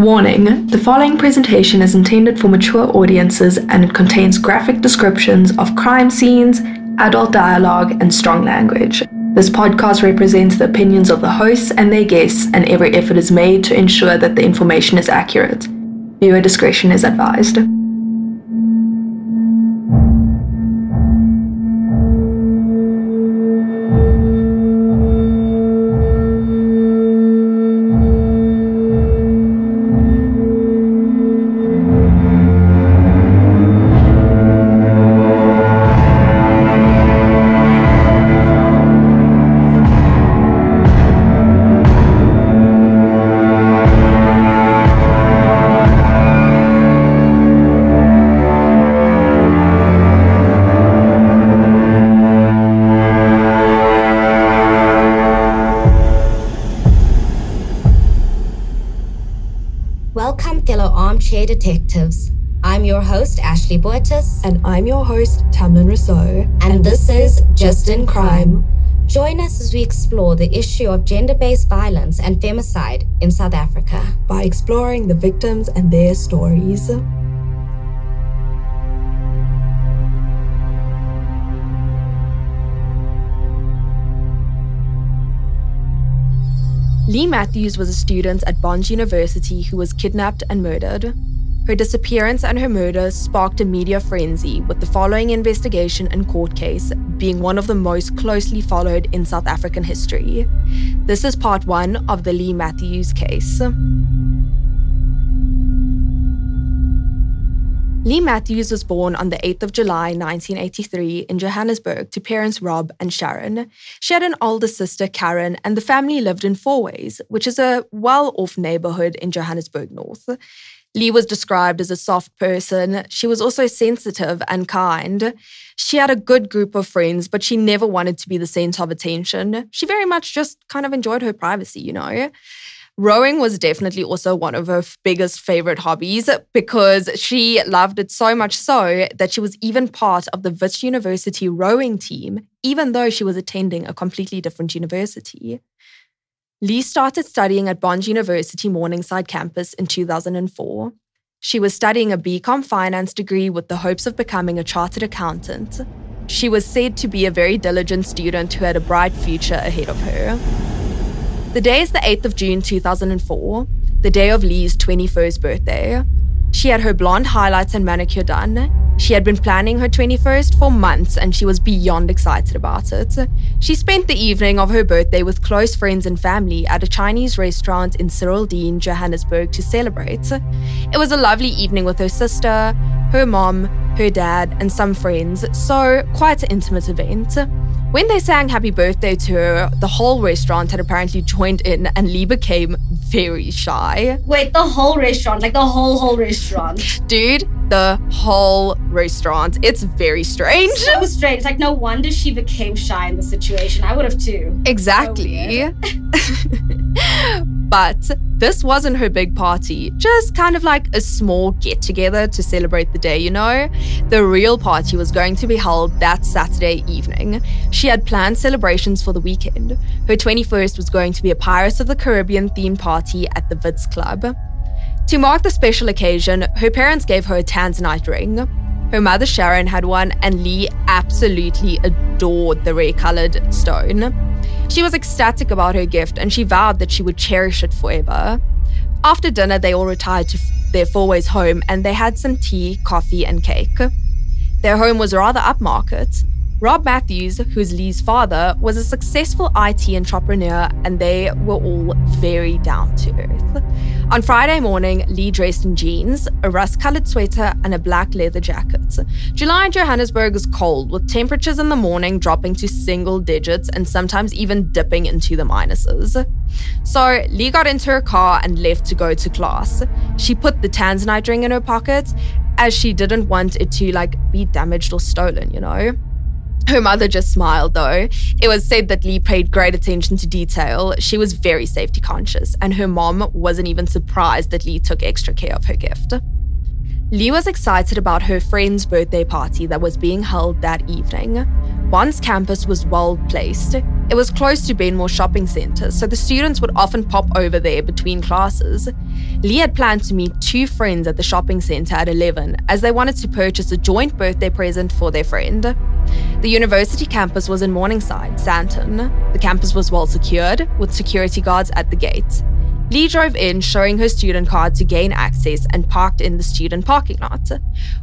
Warning, the following presentation is intended for mature audiences and it contains graphic descriptions of crime scenes, adult dialogue, and strong language. This podcast represents the opinions of the hosts and their guests, and every effort is made to ensure that the information is accurate. Viewer discretion is advised. Welcome, fellow armchair detectives. I'm your host, Ashleigh, and I'm your host, Tamlyn Rossouw, and this is Just in Crime. Join us as we explore the issue of gender-based violence and femicide in South Africa by exploring the victims and their stories. Leigh Matthews was a student at Bond University who was kidnapped and murdered. Her disappearance and her murder sparked a media frenzy, with the following investigation and court case being one of the most closely followed in South African history. This is part 1 of the Leigh Matthews case. Leigh Matthews was born on the 8th of July 1983 in Johannesburg to parents Rob and Sharon. She had an older sister, Karen, and the family lived in Fourways, which is a well-off neighborhood in Johannesburg North. Leigh was described as a soft person. She was also sensitive and kind. She had a good group of friends, but she never wanted to be the center of attention. She very much just kind of enjoyed her privacy, you know. Rowing was definitely also one of her biggest favorite hobbies because she loved it so much so that she was even part of the Wits University rowing team, even though she was attending a completely different university. Leigh started studying at Bond University Morningside campus in 2004. She was studying a BCom finance degree with the hopes of becoming a chartered accountant. She was said to be a very diligent student who had a bright future ahead of her. The day is the 8th of June 2004, the day of Leigh's 21st birthday. She had her blonde highlights and manicure done. She had been planning her 21st for months and she was beyond excited about it. She spent the evening of her birthday with close friends and family at a Chinese restaurant in Cyril Dean, Johannesburg to celebrate. It was a lovely evening with her sister, her mom, her dad, and some friends, so quite an intimate event. When they sang happy birthday to her, the whole restaurant had apparently joined in and Leigh became very shy. Wait, the whole restaurant? Like the whole restaurant? Dude, the whole restaurant. It's very strange. So strange. It's like no wonder she became shy in the situation. I would have too. Exactly. So but this wasn't her big party, just kind of like a small get-together to celebrate the day, you know? The real party was going to be held that Saturday evening. She had planned celebrations for the weekend. Her 21st was going to be a Pirates of the Caribbean themed party at the Wits Club. To mark the special occasion, her parents gave her a tanzanite ring. Her mother Sharon had one, and Leigh absolutely adored the rare-colored stone. She was ecstatic about her gift and she vowed that she would cherish it forever. After dinner, they all retired to their Fourways home and they had some tea, coffee, and cake. Their home was rather upmarket. Rob Matthews, who's Leigh's father, was a successful IT entrepreneur and they were all very down to earth. On Friday morning, Leigh dressed in jeans, a rust-colored sweater, and a black leather jacket. July in Johannesburg is cold, with temperatures in the morning dropping to single digits and sometimes even dipping into the minuses. So Leigh got into her car and left to go to class. She put the tanzanite ring in her pocket as she didn't want it to be damaged or stolen, you know. Her mother just smiled though. It was said that Leigh paid great attention to detail. She was very safety conscious, and her mom wasn't even surprised that Leigh took extra care of her gift. Leigh was excited about her friend's birthday party that was being held that evening. Bond's campus was well placed. It was close to Benmore Shopping Centre, so the students would often pop over there between classes. Leigh had planned to meet 2 friends at the shopping centre at 11 as they wanted to purchase a joint birthday present for their friend. The university campus was in Morningside, Sandton. The campus was well secured, with security guards at the gate. Leigh drove in, showing her student card to gain access, and parked in the student parking lot.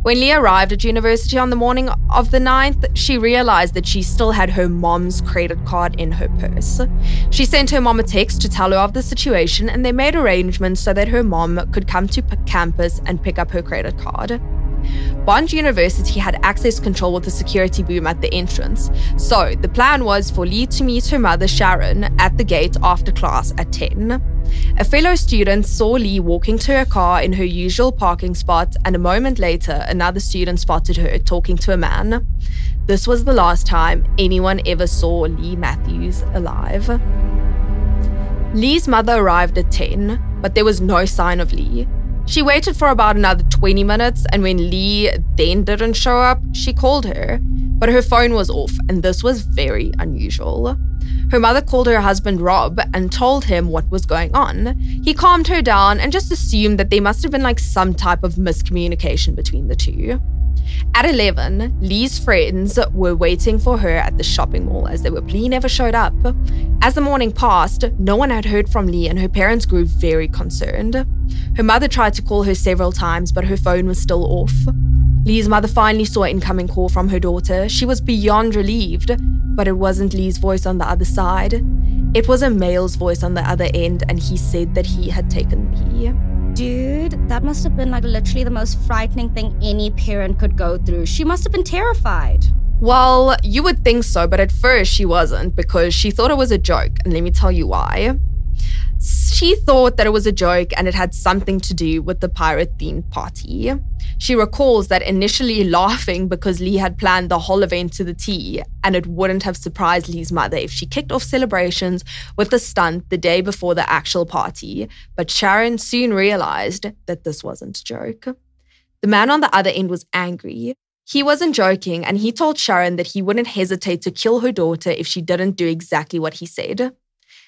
When Leigh arrived at university on the morning of the 9th, she realized that she still had her mom's credit card in her purse. She sent her mom a text to tell her of the situation, and they made arrangements so that her mom could come to campus and pick up her credit card. Bond University had access control with the security boom at the entrance, so the plan was for Leigh to meet her mother Sharon at the gate after class at 10. A fellow student saw Leigh walking to her car in her usual parking spot, and a moment later, another student spotted her talking to a man. This was the last time anyone ever saw Leigh Matthews alive. Leigh's mother arrived at 10, but there was no sign of Leigh. She waited for about another 20 minutes, and when Leigh then didn't show up, she called her. But her phone was off, and this was very unusual. Her mother called her husband Rob and told him what was going on. He calmed her down and just assumed that there must have been some type of miscommunication between the two. At 11, Leigh's friends were waiting for her at the shopping mall as Leigh never showed up. As the morning passed, no one had heard from Leigh, and her parents grew very concerned. Her mother tried to call her several times, but her phone was still off. Leigh's mother finally saw an incoming call from her daughter. She was beyond relieved, but it wasn't Leigh's voice on the other side. It was a male's voice on the other end, and he said that he had taken Leigh. Dude, that must have been literally the most frightening thing any parent could go through. She must have been terrified. Well, you would think so, but at first she wasn't, because she thought it was a joke, and let me tell you why. She thought that it was a joke and it had something to do with the pirate-themed party. She recalls that initially laughing because Leigh had planned the whole event to the T, and it wouldn't have surprised Leigh's mother if she kicked off celebrations with a stunt the day before the actual party. But Sharon soon realized that this wasn't a joke. The man on the other end was angry. He wasn't joking, and he told Sharon that he wouldn't hesitate to kill her daughter if she didn't do exactly what he said.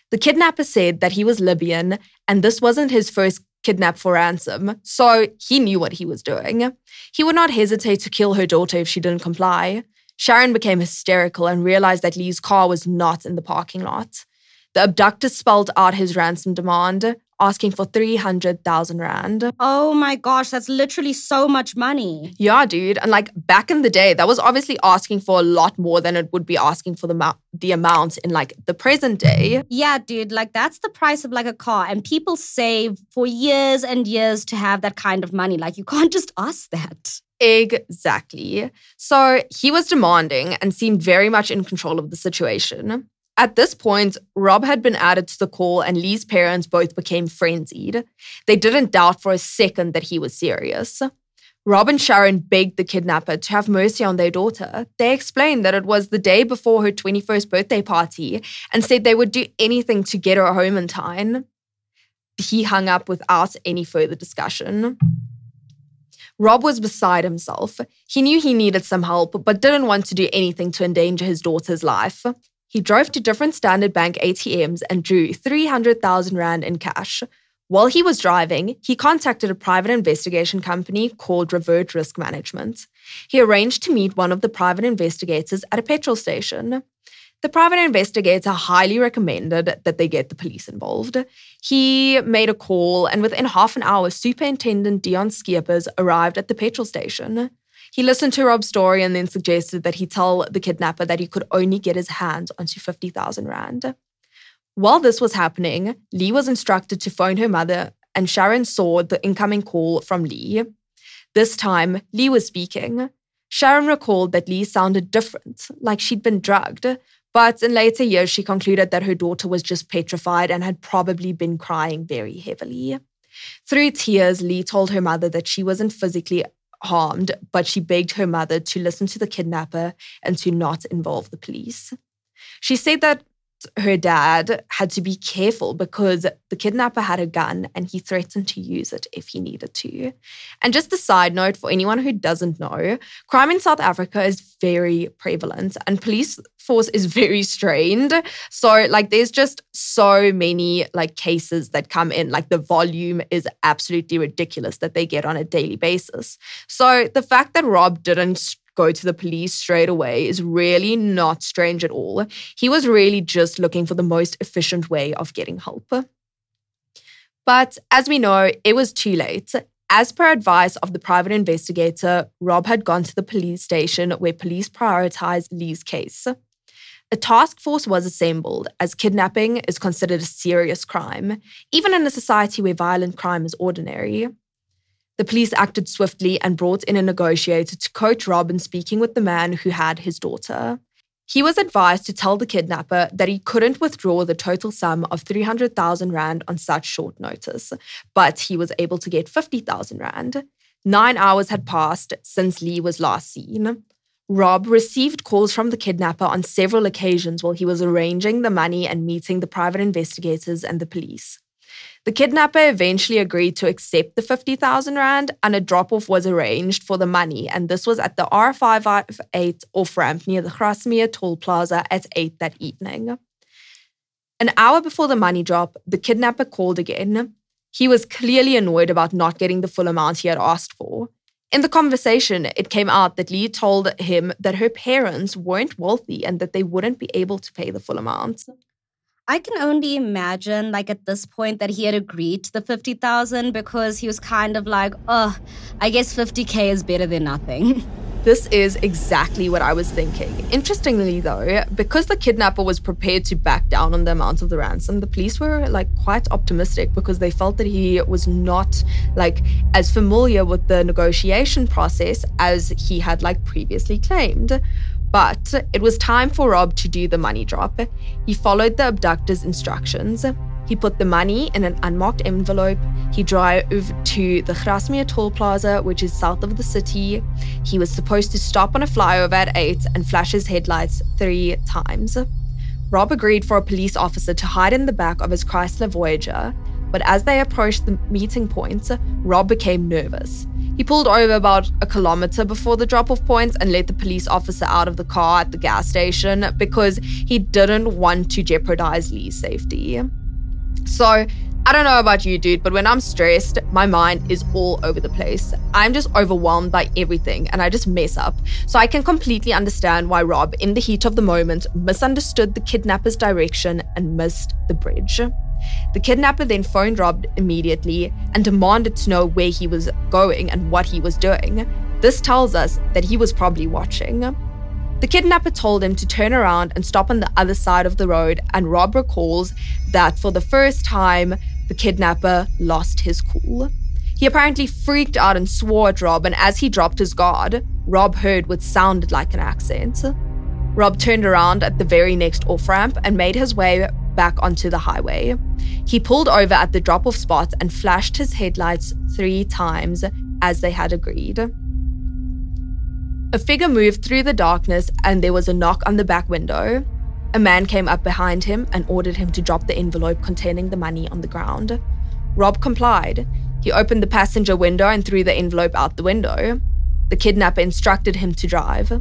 The kidnapper said that he was Libyan, and this wasn't his first kidnap for ransom, so he knew what he was doing. He would not hesitate to kill her daughter if she didn't comply. Sharon became hysterical and realized that Leigh's car was not in the parking lot. The abductor spelled out his ransom demand, asking for 300,000 rand. Oh my gosh, that's literally so much money. Yeah, dude. And back in the day, that was obviously asking for a lot more than it would be asking for the amount in the present day. Yeah, dude, that's the price of a car. And people save for years and years to have that kind of money. You can't just ask that. Exactly. So he was demanding and seemed very much in control of the situation. At this point, Rob had been added to the call, and Leigh's parents both became frenzied. They didn't doubt for a second that he was serious. Rob and Sharon begged the kidnapper to have mercy on their daughter. They explained that it was the day before her 21st birthday party and said they would do anything to get her home in time. He hung up without any further discussion. Rob was beside himself. He knew he needed some help, but didn't want to do anything to endanger his daughter's life. He drove to different Standard Bank ATMs and drew 300,000 rand in cash. While he was driving, he contacted a private investigation company called Revert Risk Management. He arranged to meet one of the private investigators at a petrol station. The private investigator highly recommended that they get the police involved. He made a call, and within half an hour, Superintendent Dion Skeepers arrived at the petrol station. He listened to Rob's story and then suggested that he tell the kidnapper that he could only get his hands onto 50,000 rand. While this was happening, Leigh was instructed to phone her mother, and Sharon saw the incoming call from Leigh. This time, Leigh was speaking. Sharon recalled that Leigh sounded different, like she'd been drugged, but in later years she concluded that her daughter was just petrified and had probably been crying very heavily. Through tears, Leigh told her mother that she wasn't physically harmed, but she begged her mother to listen to the kidnapper and to not involve the police. She said that her dad had to be careful because the kidnapper had a gun and he threatened to use it if he needed to. And just a side note for anyone who doesn't know, crime in South Africa is very prevalent and police force is very strained. So there's just so many cases that come in. The volume is absolutely ridiculous that they get on a daily basis. So the fact that Rob didn't go to the police straight away is really not strange at all. He was really just looking for the most efficient way of getting help. But as we know, it was too late. As per advice of the private investigator, Rob had gone to the police station where police prioritized Leigh's case. A task force was assembled as kidnapping is considered a serious crime, even in a society where violent crime is ordinary. The police acted swiftly and brought in a negotiator to coach Rob in speaking with the man who had his daughter. He was advised to tell the kidnapper that he couldn't withdraw the total sum of 300,000 rand on such short notice, but he was able to get 50,000 rand. 9 hours had passed since Leigh was last seen. Rob received calls from the kidnapper on several occasions while he was arranging the money and meeting the private investigators and the police. The kidnapper eventually agreed to accept the 50,000 rand and a drop-off was arranged for the money, and this was at the R558 off-ramp near the Rossouw toll plaza at 8 that evening. An hour before the money drop, the kidnapper called again. He was clearly annoyed about not getting the full amount he had asked for. In the conversation, it came out that Leigh told him that her parents weren't wealthy and that they wouldn't be able to pay the full amount. I can only imagine, at this point, that he had agreed to the 50,000 because he was kind of I guess 50K is better than nothing. This is exactly what I was thinking. Interestingly, though, because the kidnapper was prepared to back down on the amount of the ransom, the police were quite optimistic because they felt that he was not as familiar with the negotiation process as he had previously claimed. But it was time for Rob to do the money drop. He followed the abductor's instructions. He put the money in an unmarked envelope. He drove to the Rossouw toll plaza, which is south of the city. He was supposed to stop on a flyover at 8 and flash his headlights 3 times. Rob agreed for a police officer to hide in the back of his Chrysler Voyager, but as they approached the meeting point, Rob became nervous. He pulled over about a kilometer before the drop-off point and let the police officer out of the car at the gas station because he didn't want to jeopardize Leigh's safety. So, I don't know about you, dude, but when I'm stressed, my mind is all over the place. I'm just overwhelmed by everything and I just mess up. So I can completely understand why Rob, in the heat of the moment, misunderstood the kidnapper's direction and missed the bridge. The kidnapper then phoned Rob immediately and demanded to know where he was going and what he was doing. This tells us that he was probably watching. The kidnapper told him to turn around and stop on the other side of the road, and Rob recalls that for the first time, the kidnapper lost his cool. He apparently freaked out and swore at Rob, and as he dropped his guard, Rob heard what sounded like an accent. Rob turned around at the very next off-ramp and made his way back onto the highway. He pulled over at the drop-off spot and flashed his headlights 3 times as they had agreed. A figure moved through the darkness and there was a knock on the back window. A man came up behind him and ordered him to drop the envelope containing the money on the ground. Rob complied. He opened the passenger window and threw the envelope out the window. The kidnapper instructed him to drive.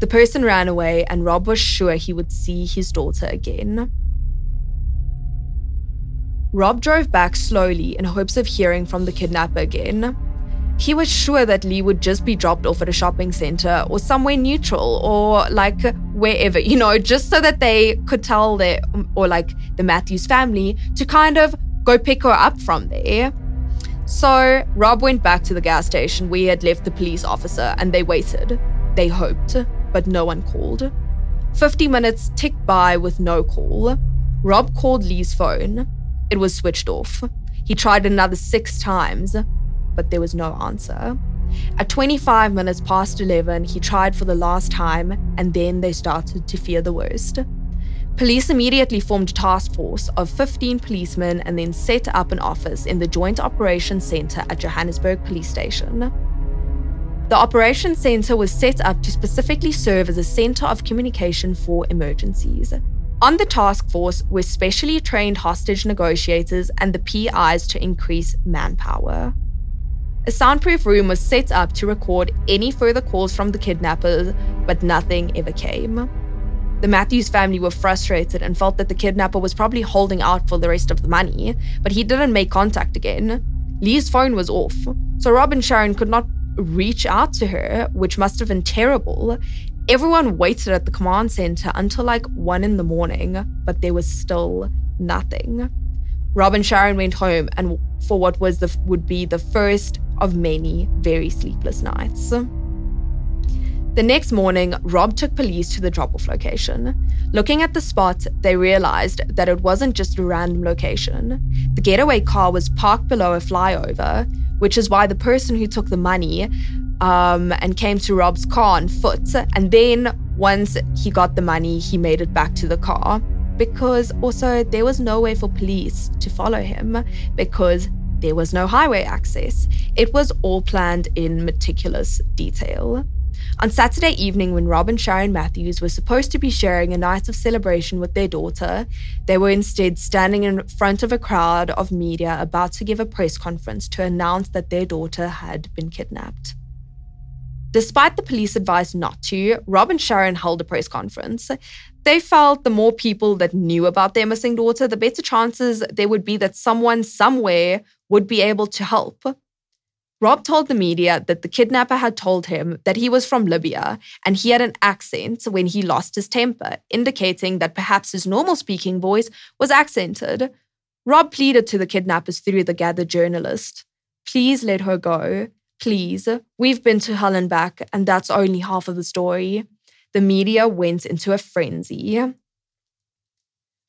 The person ran away and Rob was sure he would see his daughter again. Rob drove back slowly in hopes of hearing from the kidnapper again. He was sure that Leigh would just be dropped off at a shopping center or somewhere neutral or wherever, just so that they could tell the Matthews family to kind of go pick her up from there. So Rob went back to the gas station where he had left the police officer and they waited. They hoped, but no one called. 50 minutes ticked by with no call. Rob called Leigh's phone. It was switched off. He tried another 6 times, but there was no answer. At 25 minutes past 11, he tried for the last time, and then they started to fear the worst. Police immediately formed a task force of 15 policemen and then set up an office in the Joint Operations Centre at Johannesburg Police Station. The Operations Centre was set up to specifically serve as a centre of communication for emergencies. On the task force were specially trained hostage negotiators and the PIs to increase manpower. A soundproof room was set up to record any further calls from the kidnappers, but nothing ever came. The Matthews family were frustrated and felt that the kidnapper was probably holding out for the rest of the money, but he didn't make contact again. Leigh's phone was off, so Rob and Sharon could not reach out to her, which must have been terrible. Everyone waited at the command center until like 1 a.m, but there was still nothing. Rob and Sharon went home and for what would be the first of many very sleepless nights. The next morning, Rob took police to the drop-off location. Looking at the spot, they realized that it wasn't just a random location. The getaway car was parked below a flyover, which is why the person who took the money and came to Rob's car on foot, and then once he got the money, he made it back to the car. Because also there was no way for police to follow him because there was no highway access. It was all planned in meticulous detail. On Saturday evening, when Rob and Sharon Matthews were supposed to be sharing a night of celebration with their daughter, they were instead standing in front of a crowd of media about to give a press conference to announce that their daughter had been kidnapped. Despite the police advice not to, Rob and Sharon held a press conference. They felt the more people that knew about their missing daughter, the better chances there would be that someone somewhere would be able to help. Rob told the media that the kidnapper had told him that he was from Libya and he had an accent when he lost his temper, indicating that perhaps his normal speaking voice was accented. Rob pleaded to the kidnappers through the gathered journalist, "Please let her go. Please. We've been to hell and back, and that's only half of the story." The media went into a frenzy.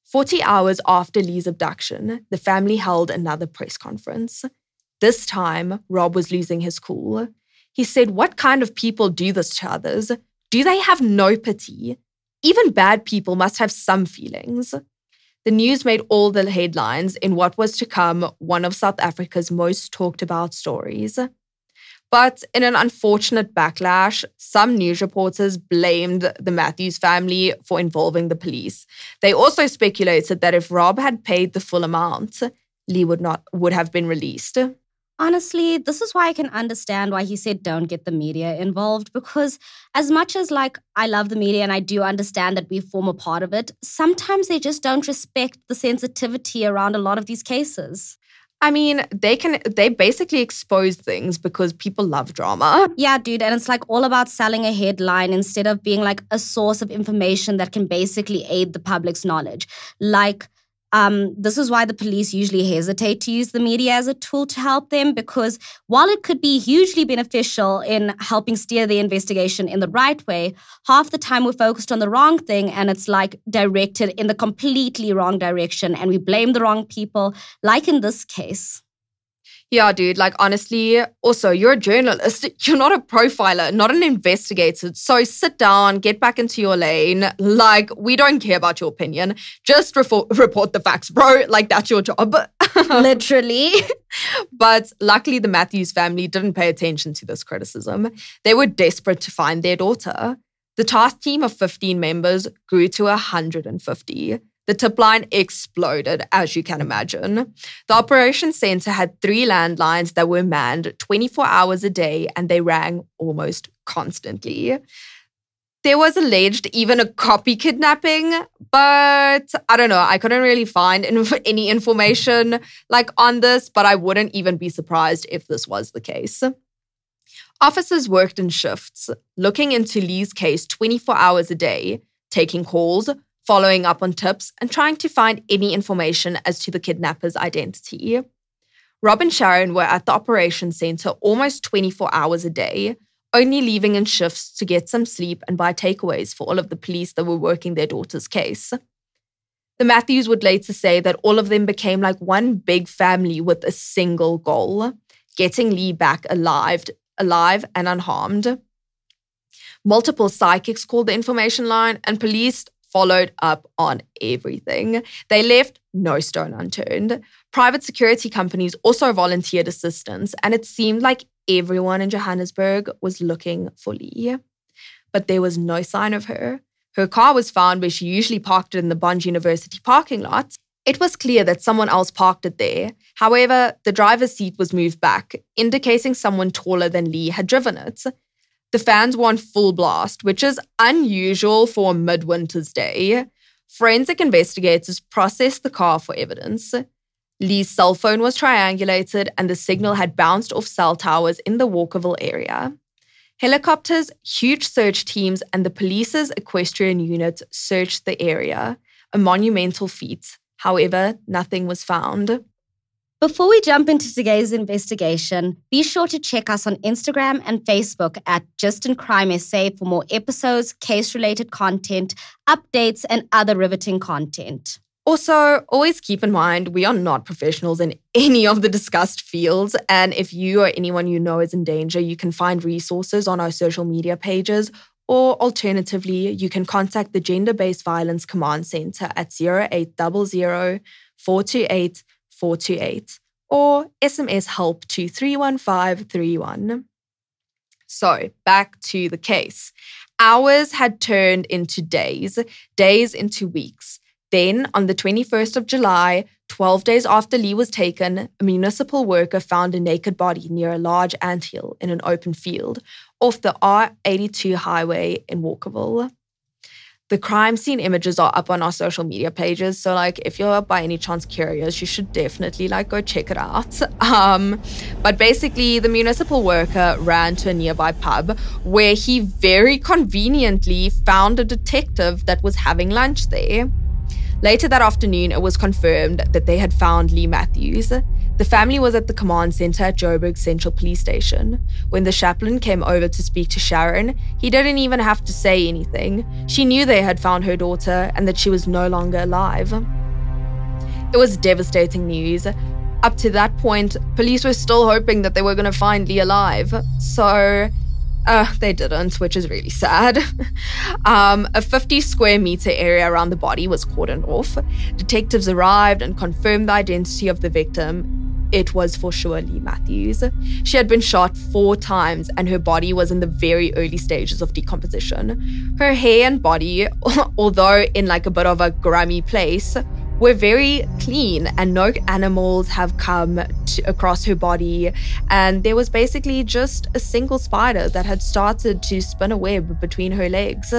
40 hours after Leigh's abduction, the family held another press conference. This time, Rob was losing his cool. He said, "What kind of people do this to others? Do they have no pity? Even bad people must have some feelings." The news made all the headlines in what was to come one of South Africa's most talked about stories. But in an unfortunate backlash, some news reporters blamed the Matthews family for involving the police. They also speculated that if Rob had paid the full amount, Leigh would have been released. Honestly, this is why I can understand why he said don't get the media involved, because as much as I love the media and I do understand that we form a part of it, sometimes they just don't respect the sensitivity around a lot of these cases. I mean, they basically expose things because people love drama. Yeah, dude, and it's all about selling a headline instead of being a source of information that can basically aid the public's knowledge. This is why the police usually hesitate to use the media as a tool to help them, because while it could be hugely beneficial in helping steer the investigation in the right way, half the time we're focused on the wrong thing and it's directed in the completely wrong direction and we blame the wrong people, like in this case. Yeah, dude, honestly, also, you're a journalist. You're not a profiler, not an investigator. So sit down, get back into your lane. We don't care about your opinion. Just report the facts, bro. That's your job. Literally. But luckily, the Matthews family didn't pay attention to this criticism. They were desperate to find their daughter. The task team of 15 members grew to 150. The tip line exploded, as you can imagine. The operations center had 3 landlines that were manned 24 hours a day, and they rang almost constantly. There was alleged even a copy kidnapping, but I don't know. I couldn't really find any information on this, but I wouldn't even be surprised if this was the case. Officers worked in shifts, looking into Leigh's case 24 hours a day, taking calls, following up on tips, and trying to find any information as to the kidnapper's identity. Rob and Sharon were at the operations center almost 24 hours a day, only leaving in shifts to get some sleep and buy takeaways for all of the police that were working their daughter's case. The Matthews would later say that all of them became one big family with a single goal: getting Leigh back alive and unharmed. Multiple psychics called the information line, and police followed up on everything. They left no stone unturned. Private security companies also volunteered assistance, and it seemed like everyone in Johannesburg was looking for Leigh. But there was no sign of her. Her car was found where she usually parked it in the Bond University parking lot. It was clear that someone else parked it there. However, the driver's seat was moved back, indicating someone taller than Leigh had driven it. The fans were on full blast, which is unusual for a midwinter's day. Forensic investigators processed the car for evidence. Leigh's cell phone was triangulated and the signal had bounced off cell towers in the Walkerville area. Helicopters, huge search teams, and the police's equestrian unit searched the area, a monumental feat. However, nothing was found. Before we jump into today's investigation, be sure to check us on Instagram and Facebook at Just in Crime SA for more episodes, case-related content, updates, and other riveting content. Also, always keep in mind, we are not professionals in any of the discussed fields, and if you or anyone you know is in danger, you can find resources on our social media pages, or alternatively, you can contact the Gender-Based Violence Command Center at 0800 428 428 or SMS help to 31531. So, back to the case. Hours had turned into days, days into weeks. Then, on the 21st of July, 12 days after Leigh was taken, a municipal worker found a naked body near a large anthill in an open field off the R82 highway in Walkerville. The crime scene images are up on our social media pages, so if you're by any chance curious, you should definitely go check it out. But basically, the municipal worker ran to a nearby pub where he very conveniently found a detective that was having lunch there. Later that afternoon, it was confirmed that they had found Leigh Matthews. The family was at the command center at Joburg Central Police Station. When the chaplain came over to speak to Sharon, he didn't even have to say anything. She knew they had found her daughter and that she was no longer alive. It was devastating news. Up to that point, police were still hoping that they were going to find Leigh alive. So they didn't, which is really sad. A 50 square meter area around the body was cordoned off. Detectives arrived and confirmed the identity of the victim. It was for sure Leigh Matthews. She had been shot 4 times and her body was in the very early stages of decomposition. Her hair and body, although in a bit of a grimy place, were very clean and no animals have come across her body, and there was basically just a single spider that had started to spin a web between her legs.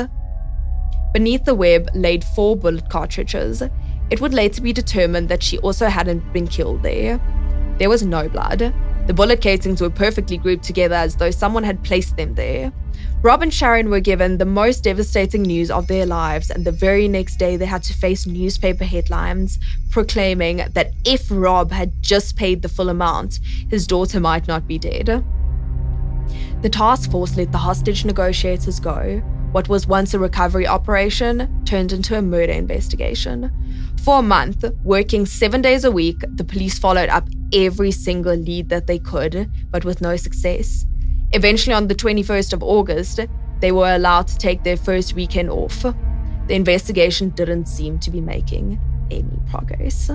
Beneath the web laid 4 bullet cartridges. It would later be determined that she also hadn't been killed there. There was no blood. The bullet casings were perfectly grouped together as though someone had placed them there. Rob and Sharon were given the most devastating news of their lives, and the very next day they had to face newspaper headlines proclaiming that if Rob had just paid the full amount, his daughter might not be dead. The task force let the hostage negotiators go. What was once a recovery operation turned into a murder investigation. For a month, working 7 days a week, the police followed up every single lead that they could, but with no success. Eventually, on the 21st of August, they were allowed to take their first weekend off. The investigation didn't seem to be making any progress.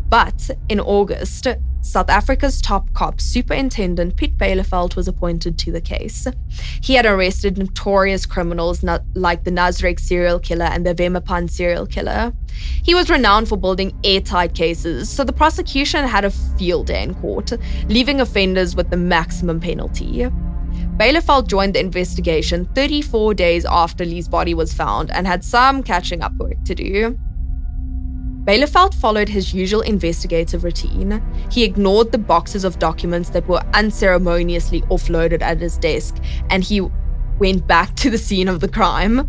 But in August, South Africa's top cop, Superintendent Piet Bielefeld, was appointed to the case. He had arrested notorious criminals like the Nasrek serial killer and the Vemapan serial killer. He was renowned for building airtight cases, so the prosecution had a field day in court, leaving offenders with the maximum penalty. Bielefeld joined the investigation 34 days after Leigh's body was found and had some catching up work to do. Bielefeld followed his usual investigative routine. He ignored the boxes of documents that were unceremoniously offloaded at his desk, and he went back to the scene of the crime.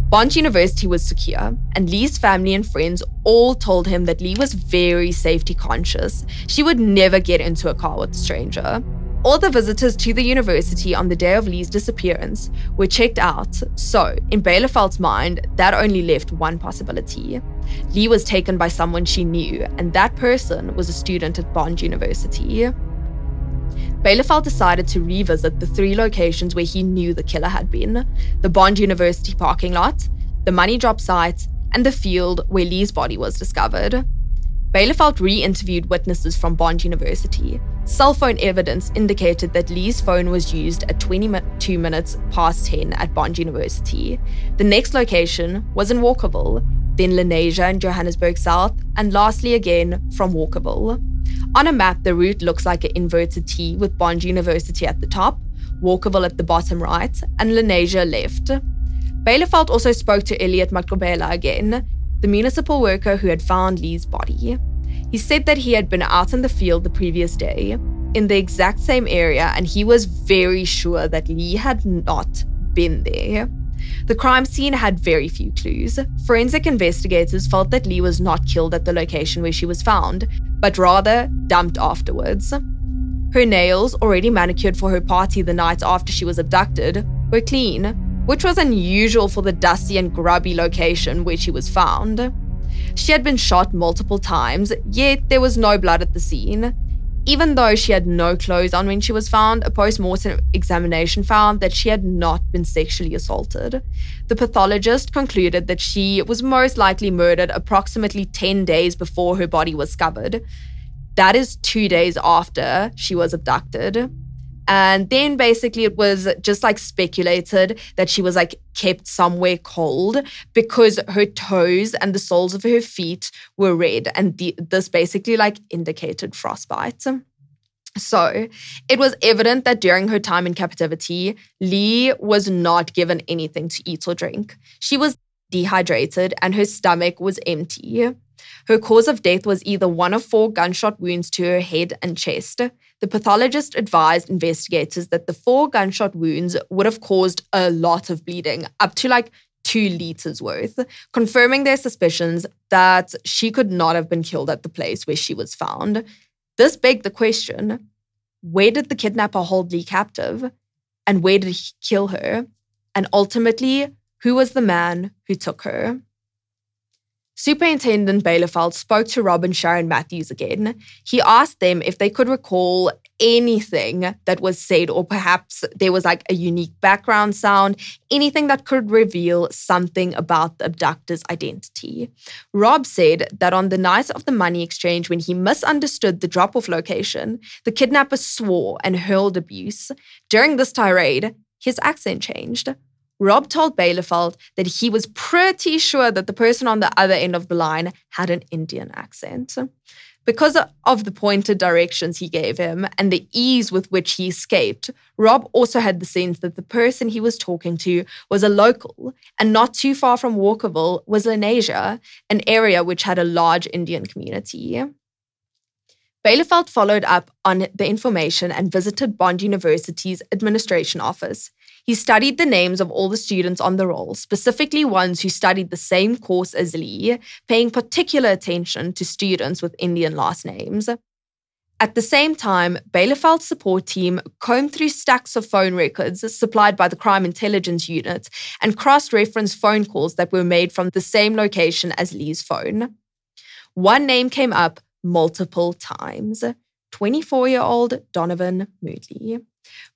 Bond University was secure, and Leigh's family and friends all told him that Leigh was very safety conscious. She would never get into a car with a stranger. All the visitors to the university on the day of Leigh's disappearance were checked out, so in Bielefeld's mind, that only left one possibility. Leigh was taken by someone she knew, and that person was a student at Bond University. Bielefeld decided to revisit the 3 locations where he knew the killer had been: the Bond University parking lot, the money drop site, and the field where Leigh's body was discovered. Bielefeld re-interviewed witnesses from Bond University, Cell phone evidence indicated that Leigh's phone was used at 22 minutes past 10 at Bond University. The next location was in Walkerville, then Lenasia in Johannesburg South, and lastly again from Walkerville. On a map, the route looks like an inverted T with Bond University at the top, Walkerville at the bottom right, and Lenasia left. Bielefeld also spoke to Elliot Makobela again, the municipal worker who had found Leigh's body. He said that he had been out in the field the previous day, in the exact same area, and he was very sure that Leigh had not been there. The crime scene had very few clues. Forensic investigators felt that Leigh was not killed at the location where she was found, but rather dumped afterwards. Her nails, already manicured for her party the night after she was abducted, were clean, which was unusual for the dusty and grubby location where she was found. She had been shot multiple times, yet there was no blood at the scene. Even though she had no clothes on when she was found, a post-mortem examination found that she had not been sexually assaulted. The pathologist concluded that she was most likely murdered approximately 10 days before her body was discovered. That is 2 days after she was abducted. And then basically it was just like speculated that she was like kept somewhere cold because her toes and the soles of her feet were red. And this basically like indicated frostbite. So it was evident that during her time in captivity, Leigh was not given anything to eat or drink. She was dehydrated and her stomach was empty. Her cause of death was either one of 4 gunshot wounds to her head and chest. The pathologist advised investigators that the 4 gunshot wounds would have caused a lot of bleeding, up to like 2 liters worth, confirming their suspicions that she could not have been killed at the place where she was found. This begged the question, where did the kidnapper hold Leigh captive? And where did he kill her? And ultimately, who was the man who took her? Superintendent Bielefeld spoke to Rob and Sharon Matthews again. He asked them if they could recall anything that was said, or perhaps there was like a unique background sound, anything that could reveal something about the abductor's identity. Rob said that on the night of the money exchange, when he misunderstood the drop-off location, the kidnapper swore and hurled abuse. During this tirade, his accent changed. Rob told Bielefeld that he was pretty sure that the person on the other end of the line had an Indian accent. Because of the pointed directions he gave him and the ease with which he escaped, Rob also had the sense that the person he was talking to was a local, and not too far from Walkerville was Lenasia, an area which had a large Indian community. Bielefeld followed up on the information and visited Bond University's administration office. He studied the names of all the students on the roll, specifically ones who studied the same course as Leigh, paying particular attention to students with Indian last names. At the same time, Bielefeld's support team combed through stacks of phone records supplied by the Crime Intelligence Unit and cross-referenced phone calls that were made from the same location as Leigh's phone. One name came up multiple times: 24-year-old Donovan Moodley.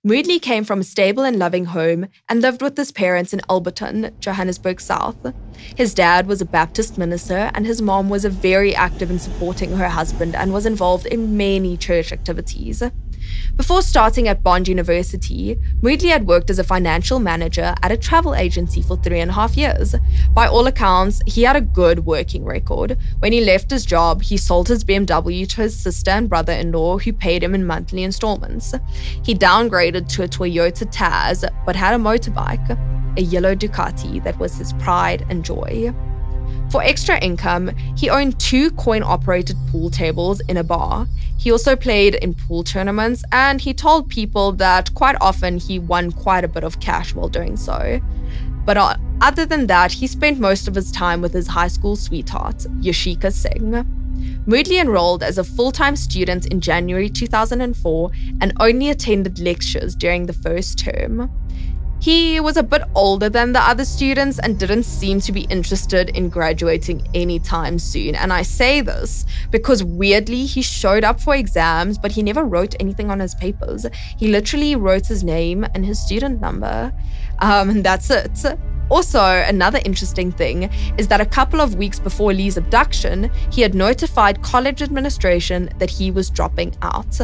Moodley came from a stable and loving home and lived with his parents in Alberton, Johannesburg South. His dad was a Baptist minister and his mom was very active in supporting her husband and was involved in many church activities. Before starting at Bond University, Moodley had worked as a financial manager at a travel agency for 3.5 years. By all accounts, he had a good working record. When he left his job, he sold his BMW to his sister and brother-in-law, who paid him in monthly installments. He downgraded to a Toyota Tazz, but had a motorbike, a yellow Ducati that was his pride and joy. For extra income, he owned 2 coin-operated pool tables in a bar. He also played in pool tournaments, and he told people that quite often he won quite a bit of cash while doing so. But other than that, he spent most of his time with his high school sweetheart, Yoshika Singh. Moodley enrolled as a full-time student in January 2004 and only attended lectures during the first term. He was a bit older than the other students and didn't seem to be interested in graduating anytime soon. And I say this because weirdly, he showed up for exams, but he never wrote anything on his papers. He literally wrote his name and his student number. And that's it. Also, another interesting thing is that a couple of weeks before Leigh's abduction, he had notified college administration that he was dropping out.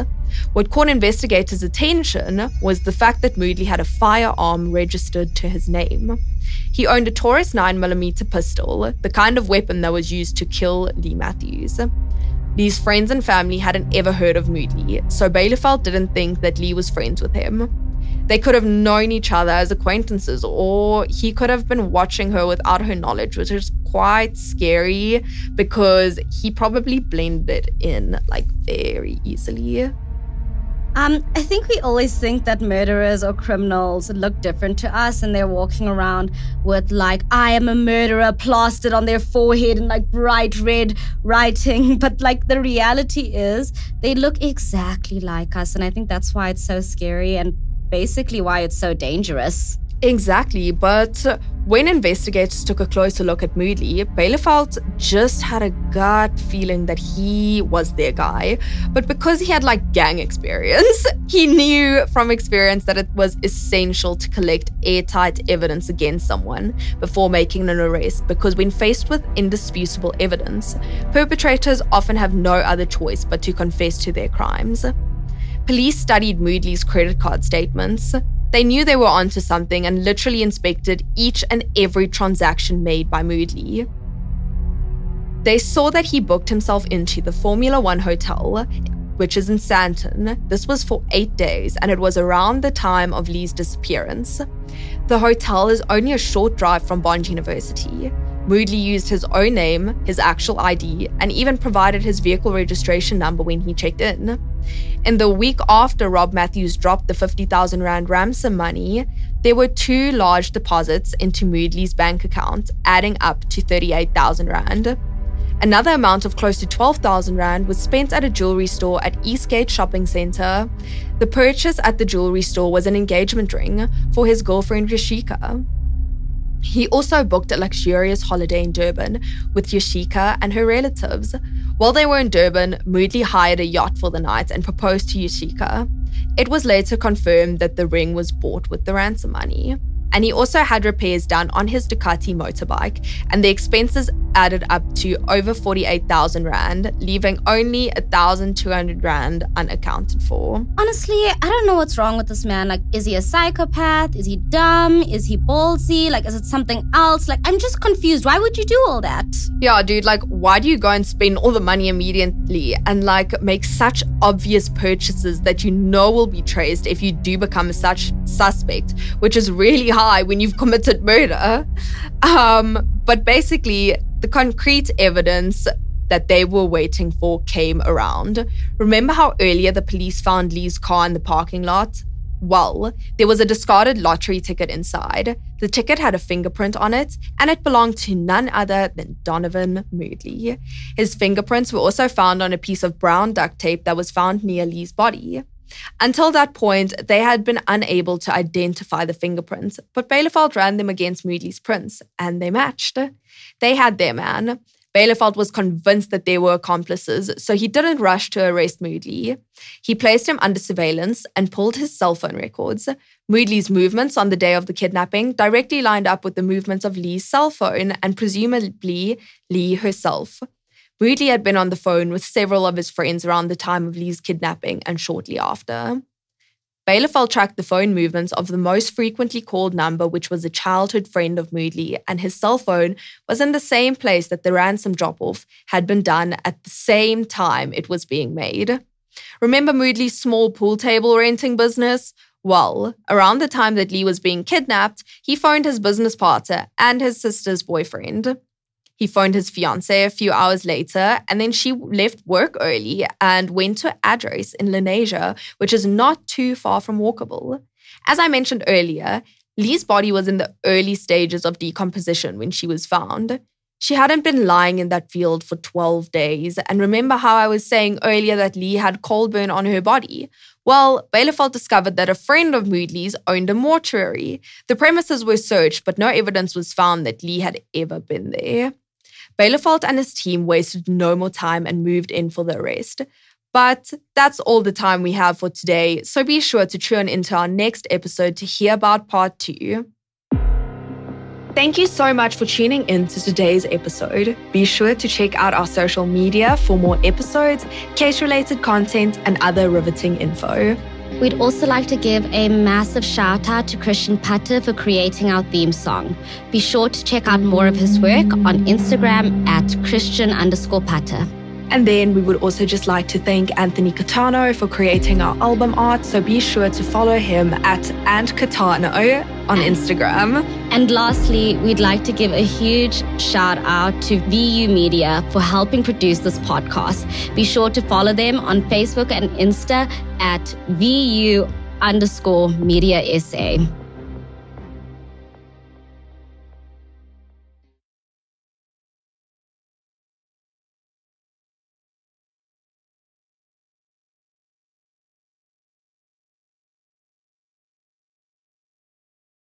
What caught investigators' attention was the fact that Moodley had a firearm registered to his name. He owned a Taurus 9mm pistol, the kind of weapon that was used to kill Leigh Matthews. Leigh's friends and family hadn't ever heard of Moodley, so Bielefeld didn't think that Leigh was friends with him. They could have known each other as acquaintances, or he could have been watching her without her knowledge, which is quite scary because he probably blended in very easily. I think we always think that murderers or criminals look different to us, and they're walking around with "I am a murderer" plastered on their forehead in bright red writing. But the reality is they look exactly like us, and I think that's why it's so scary and basically why it's so dangerous. Exactly, but when investigators took a closer look at Moodley, Bielefeld just had a gut feeling that he was their guy. But because he had gang experience, he knew from experience that it was essential to collect airtight evidence against someone before making an arrest, because when faced with indisputable evidence, perpetrators often have no other choice but to confess to their crimes. Police studied Moodley's credit card statements. They knew they were onto something and literally inspected each and every transaction made by Moodley. They saw that he booked himself into the Formula 1 hotel, which is in Sandton. This was for 8 days, and it was around the time of Leigh's disappearance. The hotel is only a short drive from Bond University. Moodley used his own name, his actual ID, and even provided his vehicle registration number when he checked in. In the week after Rob Matthews dropped the 50,000 Rand ransom money, there were 2 large deposits into Moodley's bank account, adding up to 38,000 Rand. Another amount of close to 12,000 Rand was spent at a jewelry store at Eastgate Shopping Centre. The purchase at the jewelry store was an engagement ring for his girlfriend Yashika. He also booked a luxurious holiday in Durban with Yashika and her relatives. While they were in Durban, Moodley hired a yacht for the night and proposed to Yashika. It was later confirmed that the ring was bought with the ransom money. And he also had repairs done on his Ducati motorbike, and the expenses added up to over 48,000 Rand, leaving only 1,200 Rand unaccounted for. Honestly, I don't know what's wrong with this man. Is he a psychopath? Is he dumb? Is he ballsy? Is it something else? I'm just confused. Why would you do all that? Yeah, dude, why do you go and spend all the money immediately and make such obvious purchases that you know will be traced if you do become such suspect, which is really high when you've committed murder. But basically, the concrete evidence that they were waiting for came around. Remember how earlier the police found Leigh's car in the parking lot? Well, there was a discarded lottery ticket inside. The ticket had a fingerprint on it, and it belonged to none other than Donovan Moodley. His fingerprints were also found on a piece of brown duct tape that was found near Leigh's body. Until that point, they had been unable to identify the fingerprints, but Bielefeld ran them against Moodley's prints, and they matched. They had their man. Bielefeld was convinced that they were accomplices, so he didn't rush to arrest Moodley. He placed him under surveillance and pulled his cell phone records. Moodley's movements on the day of the kidnapping directly lined up with the movements of Leigh's cell phone and presumably Leigh herself. Moodley had been on the phone with several of his friends around the time of Leigh's kidnapping and shortly after. Bielefeld tracked the phone movements of the most frequently called number, which was a childhood friend of Moodley, and his cell phone was in the same place that the ransom drop-off had been done at the same time it was being made. Remember Moodley's small pool table renting business? Well, around the time that Leigh was being kidnapped, he phoned his business partner and his sister's boyfriend. He phoned his fiancée a few hours later, and then she left work early and went to an address in Lenasia, which is not too far from walkable. As I mentioned earlier, Leigh's body was in the early stages of decomposition when she was found. She hadn't been lying in that field for 12 days, and remember how I was saying earlier that Leigh had coal burn on her body? Well, Bielefeld discovered that a friend of Moodley's owned a mortuary. The premises were searched, but no evidence was found that Leigh had ever been there. Bielefeld and his team wasted no more time and moved in for the arrest. But that's all the time we have for today, so be sure to tune into our next episode to hear about part 2. Thank you so much for tuning in to today's episode. Be sure to check out our social media for more episodes, case-related content, and other riveting info. We'd also like to give a massive shout out to Christian Putter for creating our theme song. Be sure to check out more of his work on Instagram at Christian_Putter. And then we would also just like to thank Anthony Catano for creating our album art. So be sure to follow him at @Catano on Instagram. And lastly, we'd like to give a huge shout out to VU Media for helping produce this podcast. Be sure to follow them on Facebook and Insta at VU_Media SA.